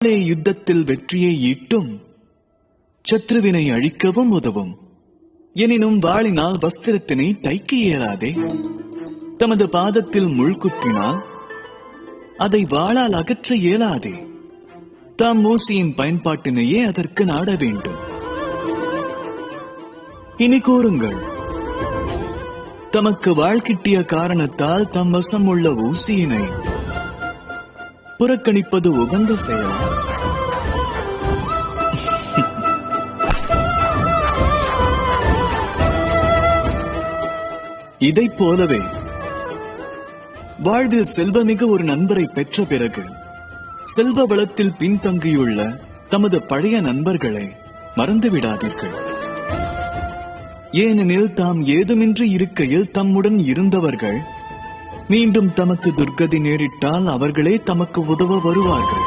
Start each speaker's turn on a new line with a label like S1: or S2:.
S1: யுத்தத்தில் வெற்றியை ஈட்டும், சத்ருவினை அழிக்கவும் உதவும். எனினும் வாளினால் வஸ்திரத்தினை தைக்க இயலாதே. தமது பாதத்தில் முள் குத்தினால் அதை வாளால் அகற்ற இயலாதே. தாம் ஊசியின் பயன்பாட்டினையே அதற்கு நாட வேண்டும். இனி கூறுங்கள், தமக்கு வாழ் கிட்டிய காரணத்தால் தம் வசம் உள்ள ஊசியினை புறக்கணிப்பது உகந்த செயல். இதைப் போலவே வாழ்வில் செல்வமிகு ஒரு நண்பரை பெற்ற பிறகு செல்வ வளத்தில் பின்தங்கியுள்ள தமது பழைய நண்பர்களை மறந்துவிடாதீர்கள். ஏனெனில் தாம் ஏதுமின்றி இருக்கையில் தம்முடன் இருந்தவர்கள் மீண்டும் தமக்கு துர்கதி நேரிட்டால் அவர்களே தமக்கு உதவ வருவார்கள்.